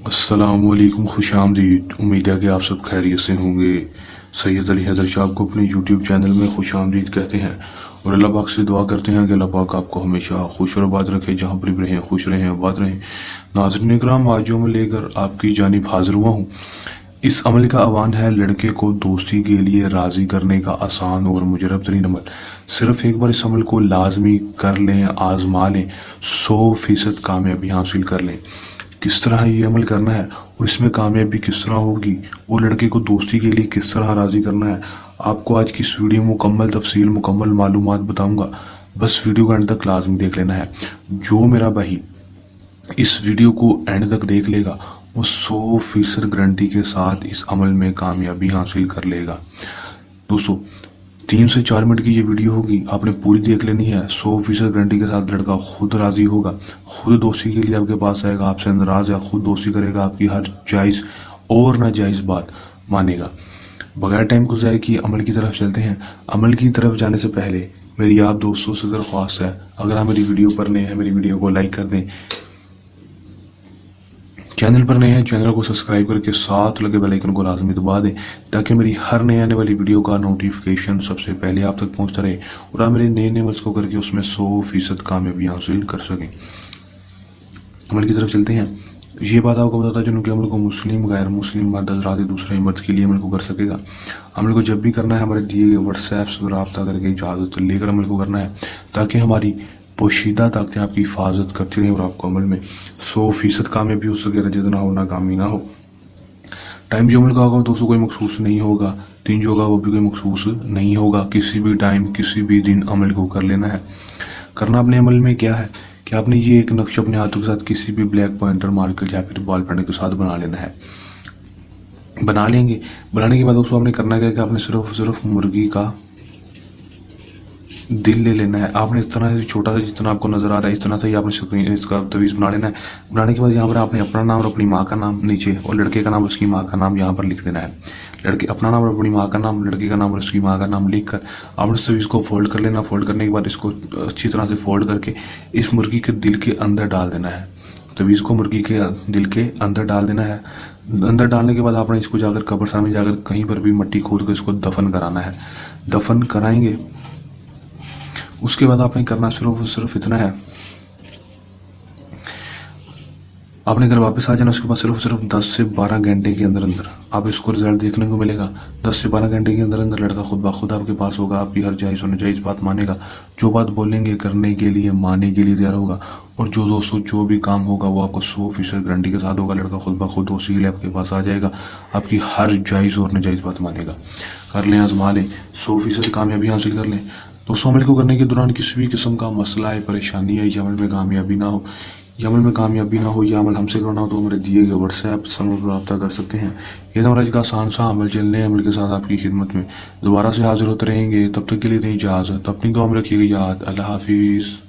السلام علیکم، خوش آمدید۔ امید ہے کہ آپ سب خیریت سے ہوں گے۔ سید علی حیدر شاہ کو اپنے یوٹیوب چینل میں خوش آمدید کہتے ہیں اور اللہ پاک سے دعا کرتے ہیں کہ اللہ پاک آپ کو ہمیشہ خوش اور آباد رکھے، جہاں پر بھی رہیں خوش رہیں، آباد رہیں۔ ناظرین اکرام، آج جو میں لے کر آپ کی جانب حاضر ہوا ہوں، اس عمل کا عنوان ہے لڑکے کو دوستی کے لیے راضی کرنے کا آسان اور مجرب ترین عمل۔ صرف ایک بار اس عمل کو لازمی کر لیں، آزما لیں، 100% کامیابی حاصل کر لیں۔ کس طرح یہ عمل کرنا ہے اور اس میں کامیابی کس طرح ہوگی، وہ لڑکے کو دوستی کے لیے کس طرح راضی کرنا ہے، آپ کو آج کی اس ویڈیو مکمل تفصیل، مکمل معلومات بتاؤں گا۔ بس ویڈیو کو اینڈ تک لازمی دیکھ لینا ہے۔ جو میرا بھائی اس ویڈیو کو اینڈ تک دیکھ لے گا وہ 100% گارنٹی کے ساتھ اس عمل میں کامیابی حاصل کر لے گا۔ دوستو، 3 سے 4 منٹ کی یہ ویڈیو ہوگی، آپ نے پوری دیکھ لینی ہے۔ 100% گارنٹی کے ساتھ لڑکا خود راضی ہوگا، خود دوستی کے لیے آپ کے پاس آئے گا، آپ سے ناراض ہے، خود دوستی کرے گا، آپ کی ہر جائز اور ناجائز بات مانے گا۔ بغیر ٹائم کو ضائع کیے عمل کی طرف چلتے ہیں۔ عمل کی طرف جانے سے پہلے میری آپ دوستوں سے درخواست ہے، اگر آپ میری ویڈیو پر نئے ہیں میری ویڈیو کو لائک کر دیں، چینل پر نئے ہیں چینل کو سبسکرائب کر کے ساتھ لگے بیل آئیکن کو لازمی دبا دیں تاکہ میری ہر نئے آنے والی ویڈیو کا نوٹیفیکیشن سب سے پہلے آپ تک پہنچتا رہے اور آپ میرے نئے عمل کو کر کے اس میں 100% کامیابی حاصل کر سکیں۔ عمل کی طرف چلتے ہیں۔ یہ بات آپ کو بتاتا چلوں کہ عمل کو مسلم، غیر مسلم، مرد حضرات دوسرے مرد کے لیے عمل کو کر سکے گا۔ عمل کو جب بھی کرنا ہے ہمارے دیے گئے واٹس ایپ سے رابطہ کر کے اجازت لے کر عمل کو کرنا ہے، تاکہ ہماری پوشیدہ طاقتیں آپ کی حفاظت کرتی رہیں اور آپ کو عمل میں 100% کامیابی ہو سکے، رجت نہ ہو، ناکامی نہ ہو۔ ٹائم جو عمل کا ہوگا دوستوں کوئی مخصوص نہیں ہوگا، دن جو ہوگا وہ بھی کوئی مخصوص نہیں ہوگا، کسی بھی ٹائم کسی بھی دن عمل کو کر لینا ہے۔ کرنا اپنے عمل میں کیا ہے کہ آپ نے یہ ایک نقش اپنے ہاتھوں کے ساتھ کسی بھی بلیک پوائنٹر مارکر یا پھر بال پینٹ کے ساتھ بنا لینا ہے۔ بنا لیں گے، بنانے کے بعد دوستوں آپ نے کرنا کیا کہ آپ نے صرف مرغی کا دل لے لینا ہے۔ آپ نے اس طرح سے چھوٹا سا جتنا آپ کو نظر آ رہا ہے اس طرح سے ہی آپ نے اس کا تویز بنا لینا ہے۔ بنانے کے بعد یہاں پر آپ نے اپنا نام اور اپنی ماں کا نام نیچے اور لڑکے کا نام اور اس کی ماں کا نام یہاں پر لکھ دینا ہے۔ لڑکے اپنا نام اور اپنی ماں کا نام، لڑکے کا نام اور اس کی ماں کا نام لکھ کر آپ نے اس تویز کو فولڈ کر لینا۔ فولڈ کرنے کے بعد اس کو اچھی طرح سے فولڈ کر کے اس مرغی کے دل کے اندر ڈال دینا ہے۔ تویز کو مرغی کے دل کے اندر ڈال دینا ہے۔ اندر ڈالنے کے بعد آپ نے اس کو جا کر قبرستان میں جا کر کہیں پر بھی مٹی کھود کر اس کو دفن کرانا ہے۔ دفن کرائیں گے، اس کے بعد آپ نے کرنا صرف اتنا ہے، آپ نے گھر واپس آ جانا۔ اس کے بعد صرف 10 سے 12 گھنٹے کے اندر آپ اس کو رزلٹ دیکھنے کو ملے گا۔ 10 سے 12 گھنٹے کے اندر لڑکا خود بخود آپ کے پاس ہوگا، آپ کی ہر جائز اور ناجائز بات مانے گا، جو بات بولیں گے کرنے کے لیے ماننے کے لیے تیار ہوگا، اور جو بھی کام ہوگا وہ آپ کو 100% گارنٹی کے ساتھ ہوگا۔ لڑکا خود بخود دوستی کے لیے آپ کے پاس آ جائے گا، آپ کی ہر جائز اور ناجائز بات مانے گا۔ کر لیں، آزما لیں، 100% کامیابی حاصل کر لیں۔ دوستوں، عمل کو کرنے کے دوران کسی بھی قسم کا مسئلہ ہے، پریشانی ہے، یہ عمل میں کامیابی نہ ہو، یہ عمل ہم سے کرنا ہو تو ہمارے دیے گئے واٹس ایپ سے رابطہ کر سکتے ہیں۔ یہ ہمارا کا آسان سا عمل چلنے عمل کے ساتھ آپ کی خدمت میں دوبارہ سے حاضر ہوتے رہیں گے۔ تب تک کے لیے دیں اجازت، اپنی دعا میں رکھیے گا یاد۔ اللہ حافظ۔